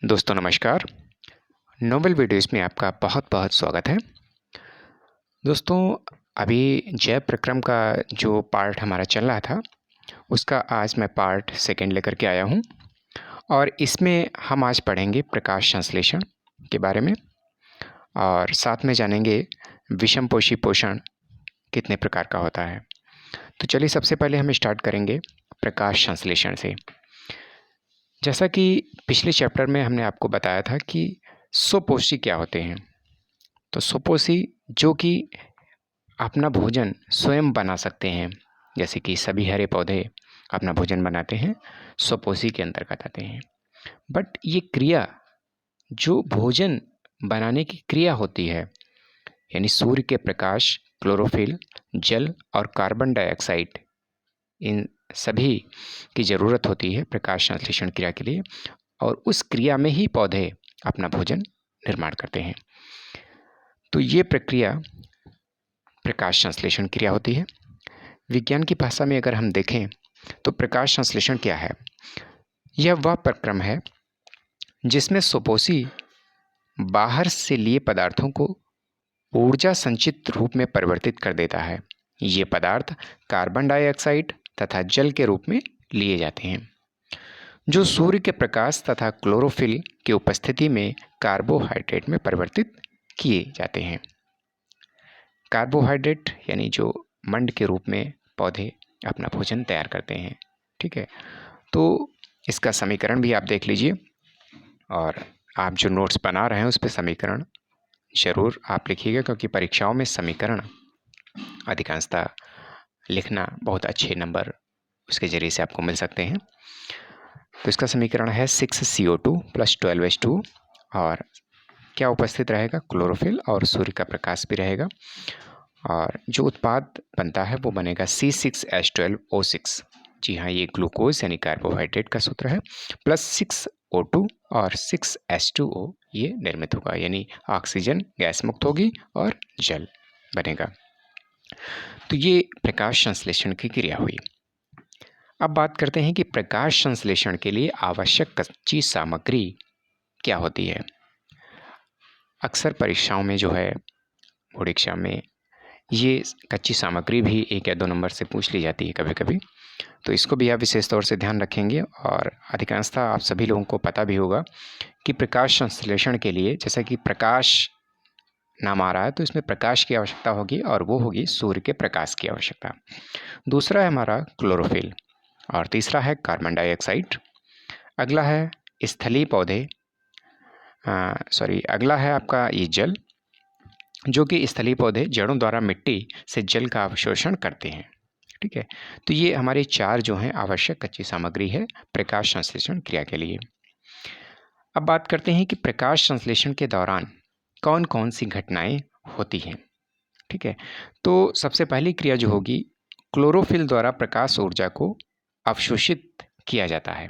दोस्तों नमस्कार। Nobel videos में आपका बहुत-बहुत स्वागत है। दोस्तों अभी जैव प्रक्रम का जो पार्ट हमारा चल रहा था, उसका आज मैं पार्ट सेकंड लेकर के आया हूँ और इसमें हम आज पढ़ेंगे प्रकाश संश्लेषण के बारे में और साथ में जानेंगे विषमपोषी पोषण कितने प्रकार का होता है। तो चलिए सबसे पहले हम स्टार्ट करेंगे प्रकाश संश्लेषण से। जैसा कि पिछले चैप्टर में हमने आपको बताया था कि स्वपोषी क्या होते हैं। तो स्वपोषी जो कि अपना भोजन स्वयं बना सकते हैं, जैसे कि सभी हरे पौधे अपना भोजन बनाते हैं, स्वपोषी के अंतर्गत आते हैं। बट ये क्रिया जो भोजन बनाने की क्रिया होती है, यानी सूर्य के प्रकाश, क्लोरोफिल, जल और कार्बन डाइऑक्साइड, इन सभी की ज़रूरत होती है प्रकाश संश्लेषण क्रिया के लिए और उस क्रिया में ही पौधे अपना भोजन निर्माण करते हैं। तो ये प्रक्रिया प्रकाश संश्लेषण क्रिया होती है। विज्ञान की भाषा में अगर हम देखें तो प्रकाश संश्लेषण क्या है? यह वह प्रक्रम है जिसमें स्वपोषी बाहर से लिए पदार्थों को ऊर्जा संचित रूप में परिवर्तित कर देता है। ये पदार्थ कार्बन डाइऑक्साइड तथा जल के रूप में लिए जाते हैं, जो सूर्य के प्रकाश तथा क्लोरोफिल की उपस्थिति में कार्बोहाइड्रेट में परिवर्तित किए जाते हैं। कार्बोहाइड्रेट यानी जो मंड के रूप में पौधे अपना भोजन तैयार करते हैं। ठीक है, तो इसका समीकरण भी आप देख लीजिए और आप जो नोट्स बना रहे हैं उस पर समीकरण ज़रूर आप लिखिएगा, क्योंकि परीक्षाओं में समीकरण अधिकांशतः लिखना बहुत अच्छे नंबर उसके ज़रिए से आपको मिल सकते हैं। तो इसका समीकरण है 6CO2 + 12H2 और क्या उपस्थित रहेगा? क्लोरोफिल और सूर्य का प्रकाश भी रहेगा और जो उत्पाद बनता है वो बनेगा C6H12O6। जी हाँ, ये ग्लूकोज यानी कार्बोहाइड्रेट का सूत्र है, प्लस 6O2 और 6H2O ये निर्मित होगा, यानी ऑक्सीजन गैस मुक्त होगी और जल बनेगा। तो ये प्रकाश संश्लेषण की क्रिया हुई। अब बात करते हैं कि प्रकाश संश्लेषण के लिए आवश्यक कच्ची सामग्री क्या होती है। अक्सर परीक्षाओं में जो है बोर्ड एग्जाम में ये कच्ची सामग्री भी 1 या 2 नंबर से पूछ ली जाती है कभी कभी, तो इसको भी आप विशेष तौर से ध्यान रखेंगे। और अधिकांशतः आप सभी लोगों को पता भी होगा कि प्रकाश संश्लेषण के लिए, जैसा कि प्रकाश नाम आ रहा है, तो इसमें प्रकाश की आवश्यकता होगी और वो होगी सूर्य के प्रकाश की आवश्यकता। दूसरा है हमारा क्लोरोफिल और तीसरा है कार्बन डाइऑक्साइड। अगला है स्थलीय पौधे अगला है आपका ये जल, जो कि स्थलीय पौधे जड़ों द्वारा मिट्टी से जल का अवशोषण करते हैं। ठीक है, तो ये हमारे 4 जो हैं आवश्यक कच्ची सामग्री है प्रकाश संश्लेषण क्रिया के लिए। अब बात करते हैं कि प्रकाश संश्लेषण के दौरान कौन कौन सी घटनाएं होती हैं। ठीक है, तो सबसे पहली क्रिया जो होगी, क्लोरोफिल द्वारा प्रकाश ऊर्जा को अवशोषित किया जाता है।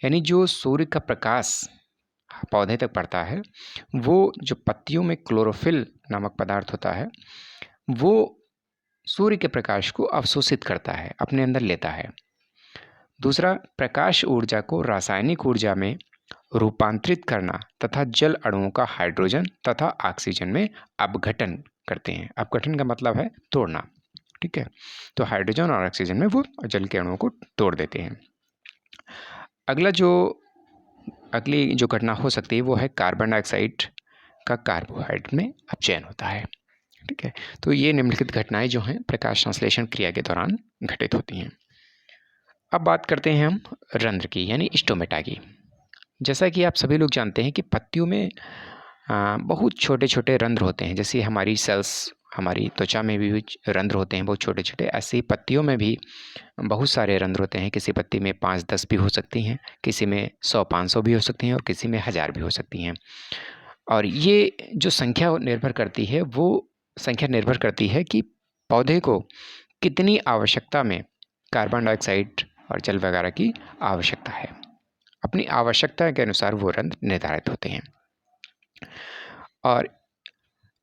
यानी जो सूर्य का प्रकाश पौधे तक पड़ता है, वो जो पत्तियों में क्लोरोफिल नामक पदार्थ होता है, वो सूर्य के प्रकाश को अवशोषित करता है, अपने अंदर लेता है। दूसरा, प्रकाश ऊर्जा को रासायनिक ऊर्जा में रूपांतरित करना तथा जल अणुओं का हाइड्रोजन तथा ऑक्सीजन में अपघटन करते हैं। अपघटन का मतलब है तोड़ना। ठीक है, तो हाइड्रोजन और ऑक्सीजन में वो जल के अणुओं को तोड़ देते हैं। अगली जो घटना हो सकती है वो है कार्बन डाइऑक्साइड का कार्बोहाइड्रेट में अपचयन होता है। ठीक है, तो ये निम्नलिखित घटनाएं जो हैं प्रकाश संश्लेषण क्रिया के दौरान घटित होती हैं। अब बात करते हैं हम रंध्र की, यानी स्टोमेटा की। जैसा कि आप सभी लोग जानते हैं कि पत्तियों में बहुत छोटे छोटे रंध्र होते हैं। जैसे हमारी सेल्स, हमारी त्वचा में भी रंध्र होते हैं बहुत छोटे छोटे, ऐसे ही पत्तियों में भी बहुत सारे रंध्र होते हैं। किसी पत्ती में 5-10 भी हो सकती हैं, किसी में 100-500 भी हो सकती हैं और किसी में 1000 भी हो सकती हैं। और ये जो संख्या निर्भर करती है कि पौधे को कितनी आवश्यकता में कार्बन डाइऑक्साइड और जल वगैरह की आवश्यकता है। अपनी आवश्यकता के अनुसार वो रंध्र निर्धारित होते हैं। और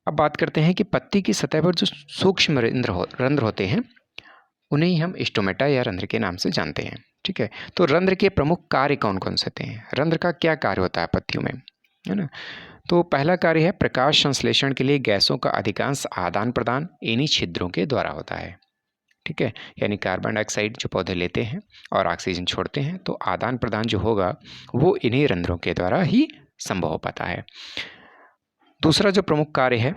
अब बात करते हैं कि पत्ती की सतह पर जो सूक्ष्म रंध्र होते हैं, उन्हें ही हम स्टोमेटा या रंध्र के नाम से जानते हैं। ठीक है। तो रंध्र के प्रमुख कार्य कौन कौन से हैं? रंध्र का क्या कार्य होता है पत्तियों में, है ना? तो पहला कार्य है प्रकाश संश्लेषण के लिए गैसों का अधिकांश आदान प्रदान इन्हीं छिद्रों के द्वारा होता है। ठीक है, यानी कार्बन डाइऑक्साइड जो पौधे लेते हैं और ऑक्सीजन छोड़ते हैं, तो आदान प्रदान जो होगा वो इन्हीं रंध्रों के द्वारा ही संभव हो पाता है। दूसरा जो प्रमुख कार्य है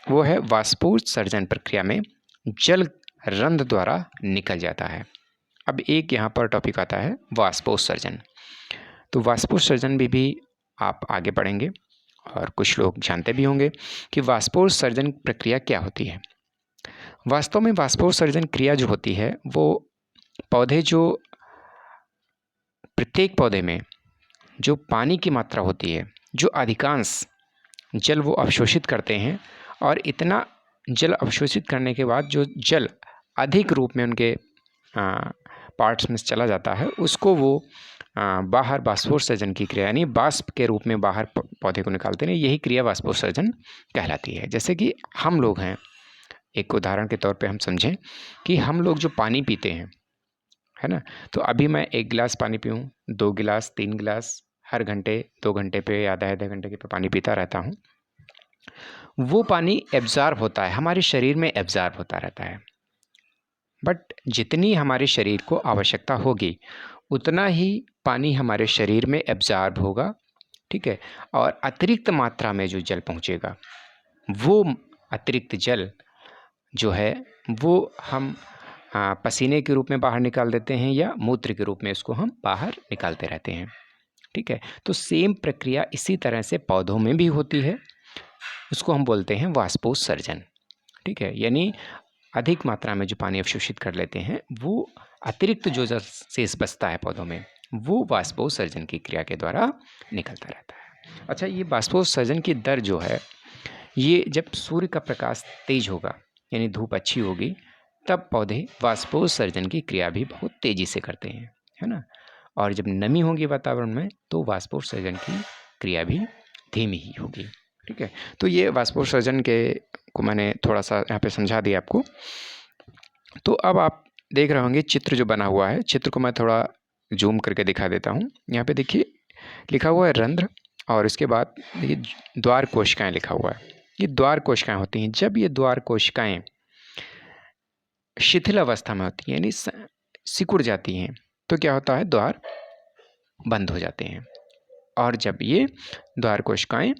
वो है वाष्पोत्सर्जन प्रक्रिया में जल रंध्र द्वारा निकल जाता है। अब एक यहाँ पर टॉपिक आता है वाष्पोत्सर्जन। तो वाष्पोत्सर्जन भी आप आगे पढ़ेंगे और कुछ लोग जानते भी होंगे कि वाष्पोत्सर्जन प्रक्रिया क्या होती है। वास्तव में वाष्पोत्सर्जन क्रिया जो होती है वो पौधे जो प्रत्येक पौधे में जो पानी की मात्रा होती है, जो अधिकांश जल वो अवशोषित करते हैं, और इतना जल अवशोषित करने के बाद जो जल अधिक रूप में उनके पार्ट्स में चला जाता है, उसको वो बाहर वाष्पोत्सर्जन की क्रिया यानी वाष्प के रूप में बाहर पौधे को निकालते हैं। यही क्रिया वाष्पोत्सर्जन कहलाती है। जैसे कि हम लोग हैं, एक उदाहरण के तौर पे हम समझें कि हम लोग जो पानी पीते हैं, है ना, तो अभी मैं 1 गिलास पानी पीऊँ, 2 गिलास, 3 गिलास, हर घंटे 2 घंटे पे या आधा घंटे पे पानी पीता रहता हूँ, वो पानी एब्जॉर्ब होता है, हमारे शरीर में एब्जॉर्ब होता रहता है। बट जितनी हमारे शरीर को आवश्यकता होगी उतना ही पानी हमारे शरीर में एब्जॉर्ब होगा, ठीक है, और अतिरिक्त मात्रा में जो जल पहुँचेगा वो अतिरिक्त जल जो है वो हम पसीने के रूप में बाहर निकाल देते हैं या मूत्र के रूप में उसको हम बाहर निकालते रहते हैं। ठीक है, तो सेम प्रक्रिया इसी तरह से पौधों में भी होती है, उसको हम बोलते हैं वाष्पोत्सर्जन। ठीक है, यानी अधिक मात्रा में जो पानी अवशोषित कर लेते हैं वो अतिरिक्त जो शेष बचता है पौधों में वो वाष्पोत्सर्जन की क्रिया के द्वारा निकलता रहता है। अच्छा, ये वाष्पोत्सर्जन की दर जो है ये जब सूर्य का प्रकाश तेज होगा यानी धूप अच्छी होगी तब पौधे वाष्पोत्सर्जन की क्रिया भी बहुत तेजी से करते हैं, है ना, और जब नमी होगी वातावरण में तो वाष्पोत्सर्जन की क्रिया भी धीमी ही होगी। ठीक है, तो ये वाष्पोत्सर्जन के को मैंने थोड़ा सा यहाँ पे समझा दिया आपको। तो अब आप देख रहे होंगे चित्र जो बना हुआ है, चित्र को मैं थोड़ा जूम करके दिखा देता हूँ। यहाँ पे देखिए लिखा हुआ है रंध्र और इसके बाद देखिए द्वार कोशिकाएं लिखा हुआ है। ये द्वार कोशिकाएं होती हैं। जब ये द्वार कोशिकाएं शिथिल अवस्था में होती हैं यानी सिकुड़ जाती हैं तो क्या होता है, द्वार बंद हो जाते हैं। और जब ये द्वार कोशिकाएं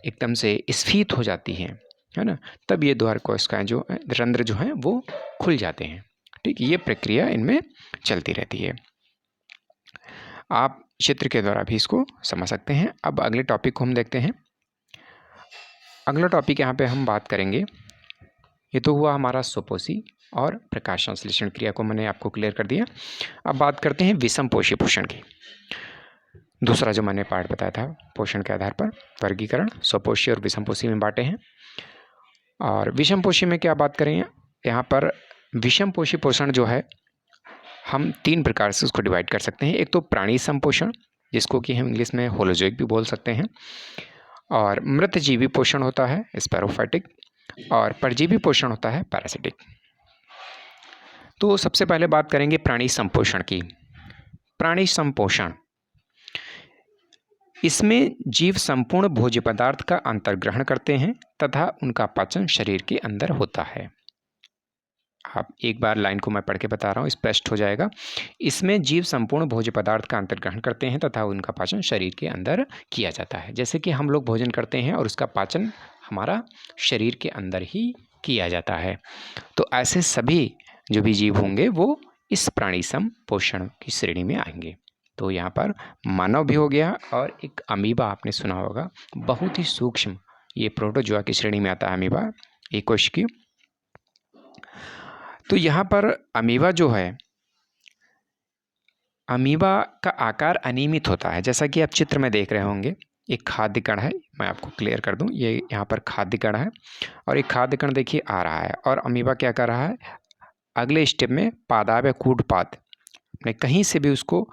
एकदम से स्फीत हो जाती हैं, है ना, तब ये द्वार कोशिकाएं जो रंध्र जो हैं वो खुल जाते हैं। ठीक, ये प्रक्रिया इनमें चलती रहती है। आप चित्र के द्वारा भी इसको समझ सकते हैं। अब अगले टॉपिक को हम देखते हैं। अगला टॉपिक यहाँ पे हम बात करेंगे, ये तो हुआ हमारा स्वपोषी और प्रकाश संश्लेषण क्रिया को मैंने आपको क्लियर कर दिया। अब बात करते हैं विषमपोषी पोषण की। दूसरा जो मैंने पार्ट बताया था पोषण के आधार पर वर्गीकरण स्वपोषी और विषमपोषी में बांटे हैं। और विषमपोषी में क्या बात करें, यहाँ पर विषमपोषी पोषण जो है हम 3 प्रकार से उसको डिवाइड कर सकते हैं। एक तो प्राणी संपोषण जिसको कि हम इंग्लिश में होलोजोइक भी बोल सकते हैं, और मृतजीवी पोषण होता है स्पैरोफाइटिक, और परजीवी पोषण होता है पैरासिटिक। तो सबसे पहले बात करेंगे प्राणी संपोषण की। प्राणी संपोषण, इसमें जीव संपूर्ण भोज्य पदार्थ का अंतर्ग्रहण करते हैं तथा उनका पाचन शरीर के अंदर होता है। आप एक बार लाइन को मैं पढ़ के बता रहा हूँ, स्पष्ट हो जाएगा। इसमें जीव संपूर्ण भोज्य पदार्थ का अंतर्ग्रहण करते हैं तथा उनका पाचन शरीर के अंदर किया जाता है। जैसे कि हम लोग भोजन करते हैं और उसका पाचन हमारा शरीर के अंदर ही किया जाता है। तो ऐसे सभी जो भी जीव होंगे वो इस प्राणी संपोषण की श्रेणी में आएंगे। तो यहाँ पर मानव भी हो गया, और एक अमीबा आपने सुना होगा, बहुत ही सूक्ष्म, ये प्रोटोजोआ की श्रेणी में आता है अमीबा, एक कोश की। तो यहाँ पर अमीबा जो है, अमीबा का आकार अनियमित होता है। जैसा कि आप चित्र में देख रहे होंगे, एक खाद्य कण है, मैं आपको क्लियर कर दूं, ये यहाँ पर खाद्य कण है और एक खाद्य कण देखिए आ रहा है, और अमीबा क्या कर रहा है, अगले स्टेप में पादाब या कूटपाद में कहीं से भी उसको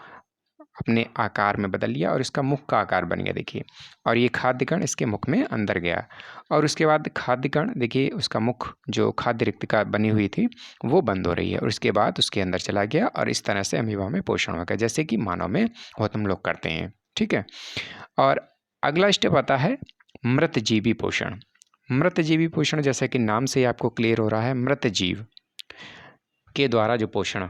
अपने आकार में बदल लिया और इसका मुख का आकार बन गया, देखिए। और ये खाद्य कण इसके मुख में अंदर गया और उसके बाद खाद्य कण, देखिए उसका मुख जो खाद्य रिक्तिका बनी हुई थी वो बंद हो रही है और उसके बाद उसके अंदर चला गया और इस तरह से अमीबा में पोषण हो गया, जैसे कि मानव में बहुत हम लोग करते हैं, ठीक है। और अगला स्टेप आता है मृतजीवी पोषण। मृतजीवी पोषण, जैसा कि नाम से आपको क्लियर हो रहा है, मृत जीव के द्वारा जो पोषण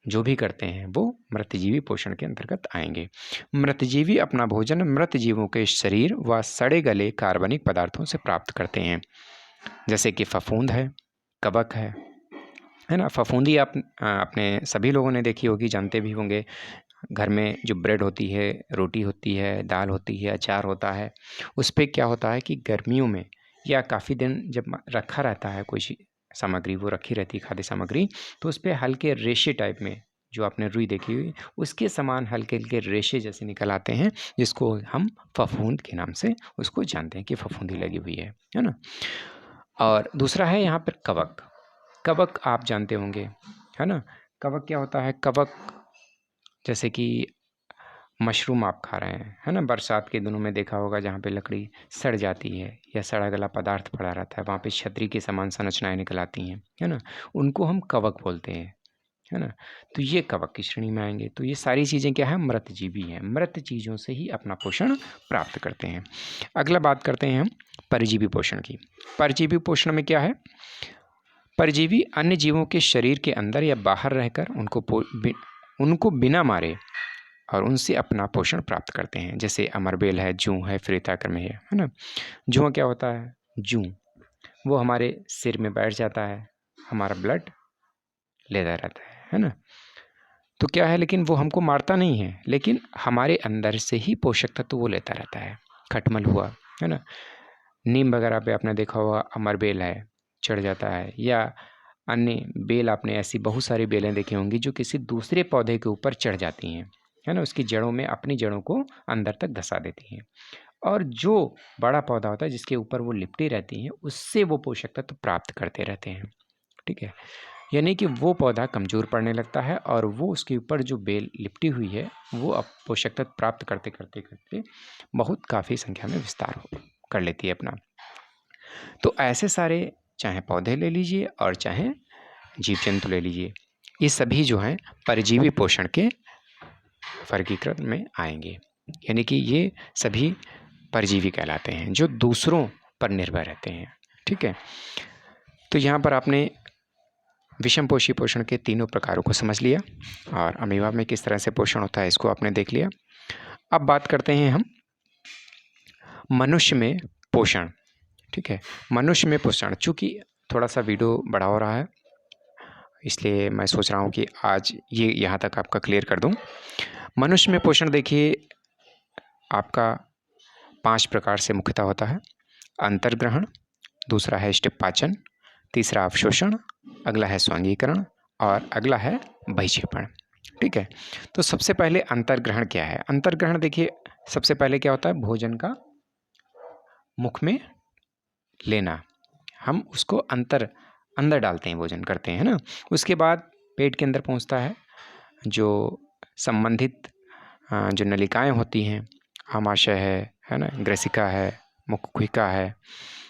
जो भी करते हैं वो मृतजीवी पोषण के अंतर्गत आएंगे। मृतजीवी अपना भोजन मृत जीवों के शरीर व सड़े गले कार्बनिक पदार्थों से प्राप्त करते हैं, जैसे कि फफूंद है, कवक है ना। फफूंदी आप अपने सभी लोगों ने देखी होगी, जानते भी होंगे। घर में जो ब्रेड होती है, रोटी होती है, दाल होती है, अचार होता है, उस पर क्या होता है कि गर्मियों में या काफ़ी दिन जब रखा रहता है कोई सामग्री, वो रखी रहती है खाद्य सामग्री, तो उस पर हल्के रेशे टाइप में, जो आपने रुई देखी हुई उसके समान हल्के हल्के रेशे जैसे निकल आते हैं, जिसको हम फफूंद के नाम से उसको जानते हैं कि फफूंदी लगी हुई है ना। और दूसरा है यहाँ पर कवक। कवक आप जानते होंगे, है ना। कवक क्या होता है? कवक जैसे कि मशरूम आप खा रहे हैं, है ना, बरसात के दिनों में देखा होगा जहाँ पे लकड़ी सड़ जाती है या सड़ा गला पदार्थ पड़ा रहता है, वहाँ पे छतरी के समान संरचनाएं निकल आती हैं, है ना, उनको हम कवक बोलते हैं, है ना। तो ये कवक की श्रेणी में आएंगे। तो ये सारी चीज़ें क्या है? मृतजीवी हैं, मृत चीज़ों से ही अपना पोषण प्राप्त करते हैं। अगला बात करते हैं हम परजीवी पोषण की। परजीवी पोषण में क्या है? परजीवी अन्य जीवों के शरीर के अंदर या बाहर रहकर उनको बिना मारे और उनसे अपना पोषण प्राप्त करते हैं, जैसे अमरबेल है, जूं है, फ्रीताक्रम है ना। जुआ क्या होता है? जूं वो हमारे सिर में बैठ जाता है, हमारा ब्लड लेता रहता है ना। तो क्या है, लेकिन वो हमको मारता नहीं है, लेकिन हमारे अंदर से ही पोषक तत्व वो लेता रहता है। खटमल हुआ, है ना, नीम वगैरह पे आपने देखा होगा अमरबेल है, चढ़ जाता है, या अन्य बेल, आपने ऐसी बहुत सारी बेलें देखी होंगी जो किसी दूसरे पौधे के ऊपर चढ़ जाती हैं, है ना, उसकी जड़ों में अपनी जड़ों को अंदर तक धंसा देती हैं। और जो बड़ा पौधा होता है जिसके ऊपर वो लिपटी रहती हैं, उससे वो पोषक तत्व प्राप्त करते रहते हैं, ठीक है। यानी कि वो पौधा कमज़ोर पड़ने लगता है और वो उसके ऊपर जो बेल लिपटी हुई है वो अब पोषक तत्व प्राप्त करते करते करते बहुत काफ़ी संख्या में विस्तार कर लेती है अपना। तो ऐसे सारे, चाहे पौधे ले लीजिए और चाहे जीव जंतु ले लीजिए, ये सभी जो हैं परजीवी पोषण के वर्गीकरण में आएंगे। यानी कि ये सभी परजीवी कहलाते हैं जो दूसरों पर निर्भर रहते हैं, ठीक है। तो यहाँ पर आपने विषमपोषी पोषण के तीनों प्रकारों को समझ लिया और अमीबा में किस तरह से पोषण होता है इसको आपने देख लिया। अब बात करते हैं हम मनुष्य में पोषण, ठीक है। मनुष्य में पोषण, चूँकि थोड़ा सा वीडियो बड़ा हो रहा है इसलिए मैं सोच रहा हूँ कि आज ये यहाँ तक आपका क्लियर कर दूँ। मनुष्य में पोषण देखिए आपका 5 प्रकार से मुख्यतः होता है। अंतर्ग्रहण, दूसरा है स्टेप पाचन, तीसरा अवशोषण, अगला है स्वांगीकरण और अगला है बहिक्षेपण, ठीक है। तो सबसे पहले अंतर्ग्रहण क्या है? अंतर्ग्रहण देखिए सबसे पहले क्या होता है? भोजन का मुख में लेना, हम उसको अंदर डालते हैं, भोजन करते हैं ना। उसके बाद पेट के अंदर पहुंचता है, जो संबंधित जो नलिकाएं होती हैं, आमाशय है ना, ग्रसिका है, मुखकुहिका है,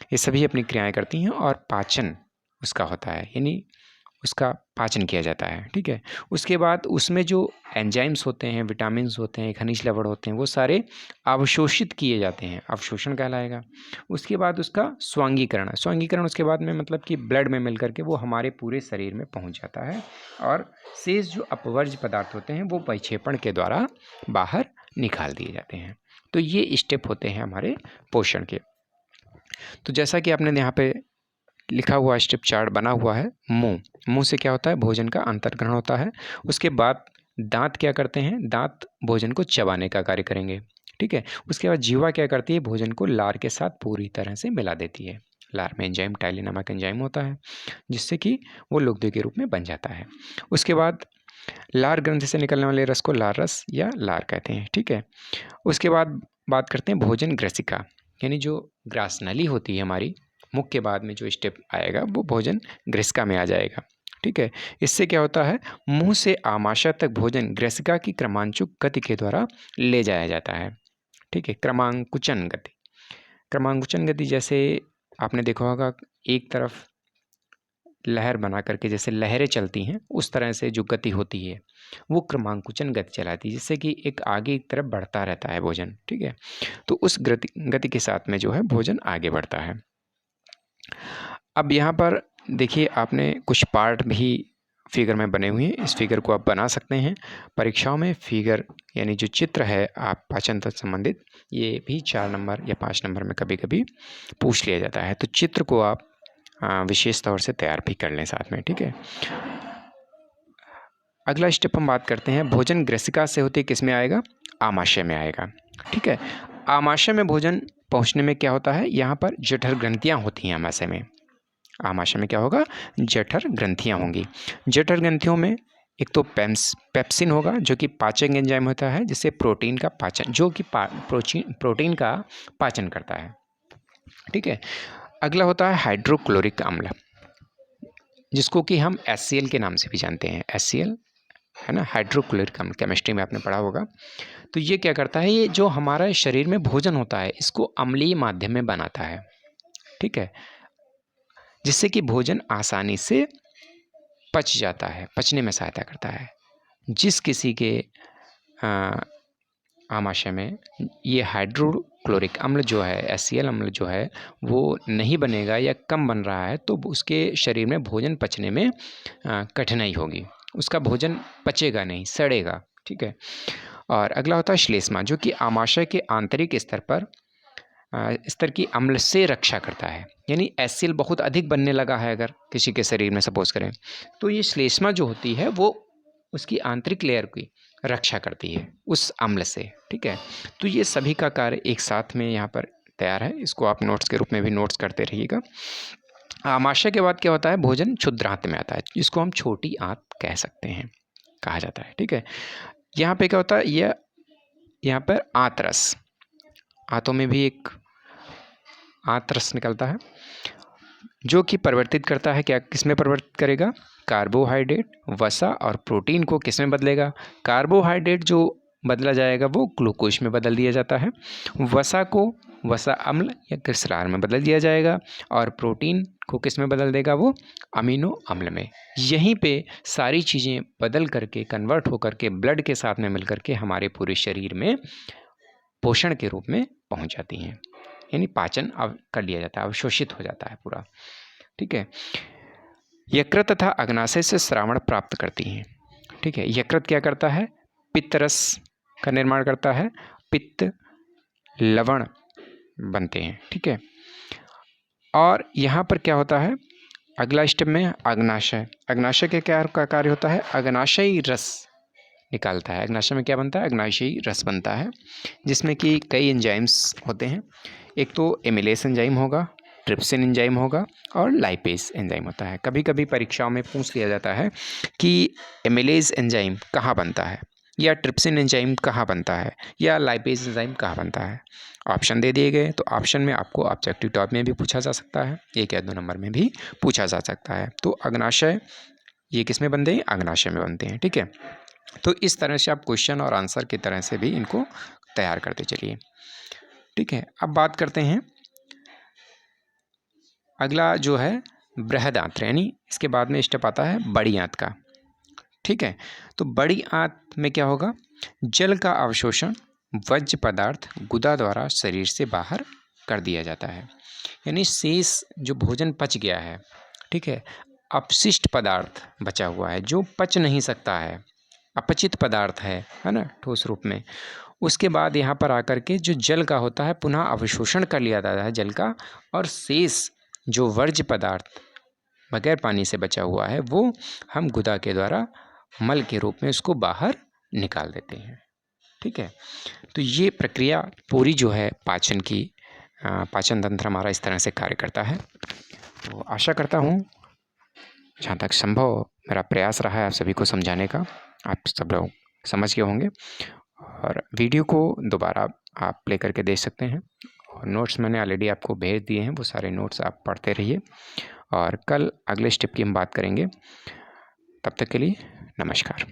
ये सभी अपनी क्रियाएं करती हैं और पाचन उसका होता है, यानी उसका पाचन किया जाता है, ठीक है। उसके बाद उसमें जो एंजाइम्स होते हैं, विटामिन्स होते हैं, खनिज लवण होते हैं, वो सारे अवशोषित किए जाते हैं, अवशोषण कहलाएगा। उसके बाद उसका स्वांगीकरण, स्वांगीकरण उसके बाद में मतलब कि ब्लड में मिल करके वो हमारे पूरे शरीर में पहुंच जाता है और शेष जो अपवर्ज्य पदार्थ होते हैं वो परिक्षेपण के द्वारा बाहर निकाल दिए जाते हैं। तो ये स्टेप होते हैं हमारे पोषण के। तो जैसा कि आपने यहाँ पे लिखा हुआ स्टेप चार्ट बना हुआ है, मुंह से क्या होता है? भोजन का अंतर्ग्रहण होता है। उसके बाद दांत क्या करते हैं? दांत भोजन को चबाने का कार्य करेंगे, ठीक है। उसके बाद जीवा क्या करती है? भोजन को लार के साथ पूरी तरह से मिला देती है। लार में एंजाइम टाइलिन नामक एंजाइम होता है जिससे कि वो लुगदी के रूप में बन जाता है। उसके बाद लार ग्रंथि से निकलने वाले रस को लार रस या लार कहते हैं, ठीक है। उसके बाद बात करते हैं भोजन ग्रसिका, यानी जो ग्रास नली होती है हमारी, मुख के बाद में जो स्टेप आएगा वो भोजन ग्रसिका में आ जाएगा, ठीक है। इससे क्या होता है, मुंह से आमाशय तक भोजन ग्रसिका की क्रमांकुच गति के द्वारा ले जाया जाता है। ठीक है। क्रमांकुचन गति, क्रमांकुचन गति जैसे आपने देखा होगा, एक तरफ लहर बना करके जैसे लहरें चलती हैं, उस तरह से जो गति होती है वो क्रमांकुचन गति चलाती है, जिससे कि एक आगे एक तरफ बढ़ता रहता है भोजन। ठीक है। तो उस गति के साथ में जो है भोजन आगे बढ़ता है। अब यहाँ पर देखिए, आपने कुछ पार्ट भी फिगर में बने हुए हैं। इस फिगर को आप बना सकते हैं। परीक्षाओं में फिगर यानी जो चित्र है आप पाचन तंत्र संबंधित, ये भी 4 नंबर या 5 नंबर में कभी कभी पूछ लिया जाता है। तो चित्र को आप विशेष तौर से तैयार भी कर लें साथ में। ठीक है। अगला स्टेप हम बात करते हैं, भोजन ग्रसिका से होते किस में आएगा, आमाशय में आएगा। ठीक है। आमाशय में भोजन पहुंचने में क्या होता है, यहाँ पर जठर ग्रंथियाँ होती हैं आमाशय में। आमाशय में क्या होगा, जठर ग्रंथियाँ होंगी। जठर ग्रंथियों में एक तो पेप्सिन होगा जो कि पाचन एंजाइम होता है, जिससे प्रोटीन का पाचन, जो कि प्रोटीन का पाचन करता है। ठीक है। अगला होता है हाइड्रोक्लोरिक अम्ल, जिसको कि हम HCl के नाम से भी जानते हैं। HCl है ना, हाइड्रोक्लोरिक अम्ल, केमिस्ट्री में आपने पढ़ा होगा। तो ये क्या करता है, ये जो हमारा शरीर में भोजन होता है इसको अम्लीय माध्यम में बनाता है। ठीक है। जिससे कि भोजन आसानी से पच जाता है, पचने में सहायता करता है। जिस किसी के आमाशय में ये हाइड्रोक्लोरिक अम्ल जो है, HCl अम्ल जो है वो नहीं बनेगा या कम बन रहा है, तो उसके शरीर में भोजन पचने में कठिनाई होगी, उसका भोजन पचेगा नहीं, सड़ेगा। ठीक है। और अगला होता है श्लेष्मा, जो कि आमाशय के आंतरिक स्तर की अम्ल से रक्षा करता है। यानी HCl बहुत अधिक बनने लगा है अगर किसी के शरीर में, सपोज करें, तो ये श्लेष्मा जो होती है वो उसकी आंतरिक लेयर की रक्षा करती है उस अम्ल से। ठीक है। तो ये सभी का कार्य एक साथ में यहाँ पर तैयार है। इसको आप नोट्स के रूप में भी नोट्स करते रहिएगा। आमाशय के बाद क्या होता है, भोजन क्षुद्रांत में आता है, जिसको हम छोटी आंत कह सकते हैं, कहा जाता है। ठीक है। यहाँ पे क्या होता है, यह यहाँ पर आंतरस, आंतों में भी एक आंतरस निकलता है जो कि परिवर्तित करता है, क्या किसमें परिवर्तित करेगा, कार्बोहाइड्रेट, वसा और प्रोटीन को किसमें बदलेगा। कार्बोहाइड्रेट जो बदला जाएगा वो ग्लूकोज में बदल दिया जाता है, वसा को वसा अम्ल या क्रिस्टलार में बदल दिया जाएगा, और प्रोटीन को किस में बदल देगा, वो अमीनो अम्ल में। यहीं पे सारी चीज़ें बदल करके कन्वर्ट होकर के ब्लड के साथ में मिल करके हमारे पूरे शरीर में पोषण के रूप में पहुंच जाती हैं, यानी पाचन कर लिया जाता है, अवशोषित हो जाता है पूरा। ठीक है। यकृत तथा अग्नाशय से श्रावण प्राप्त करती हैं। ठीक है। यकृत क्या करता है, पित्तरस का निर्माण करता है, पित्त लवण बनते हैं। ठीक है। और यहाँ पर क्या होता है, अगला स्टेप में अग्नाशय, अग्नाशय के क्या का कार्य होता है, अग्नाशयी रस निकालता है। अग्नाशय में क्या बनता है, अग्नाशयी रस बनता है, जिसमें कि कई एंजाइम्स होते हैं। एक तो एमिलेस एंजाइम होगा, ट्रिप्सिन एंजाइम होगा और लाइपेज एंजाइम होता है। कभी कभी परीक्षाओं में पूछ लिया जाता है कि एमिलेज एंजाइम कहाँ बनता है, या ट्रिप्सिन एंजाइम कहाँ बनता है, या लाइपेज एंजाइम कहाँ बनता है। ऑप्शन दे दिए गए, तो ऑप्शन में आपको ऑब्जेक्टिव टाइप में भी पूछा जा सकता है, 1 या 2 नंबर में भी पूछा जा सकता है। तो अग्नाशय ये किस में बनते हैं, अग्नाशय में बनते हैं। ठीक है। तो इस तरह से आप क्वेश्चन और आंसर की तरह से भी इनको तैयार करते चलिए। ठीक है। अब बात करते हैं अगला जो है बृहद आंत्र, यानी इसके बाद में स्टेप आता है बड़ी आंत का। ठीक है। तो बड़ी आंत में क्या होगा, जल का अवशोषण वज्र पदार्थ गुदा द्वारा शरीर से बाहर कर दिया जाता है। यानी शेष जो भोजन पच गया है, ठीक है, अपशिष्ट पदार्थ बचा हुआ है जो पच नहीं सकता है, अपचित पदार्थ है ना, ठोस रूप में, उसके बाद यहाँ पर आकर के जो जल का होता है पुनः अवशोषण कर लिया जाता है जल का, और शेष जो वर्ज्य पदार्थ बगैर पानी से बचा हुआ है वो हम गुदा के द्वारा मल के रूप में उसको बाहर निकाल देते हैं। ठीक है। तो ये प्रक्रिया पूरी जो है पाचन की, पाचन तंत्र हमारा इस तरह से कार्य करता है। तो आशा करता हूँ जहाँ तक संभव मेरा प्रयास रहा है आप सभी को समझाने का, आप सब लोग समझ गए होंगे। और वीडियो को दोबारा आप प्ले करके देख सकते हैं, और नोट्स मैंने ऑलरेडी आपको भेज दिए हैं, वो सारे नोट्स आप पढ़ते रहिए। और कल अगले स्टेप की हम बात करेंगे, तब तक के लिए नमस्कार।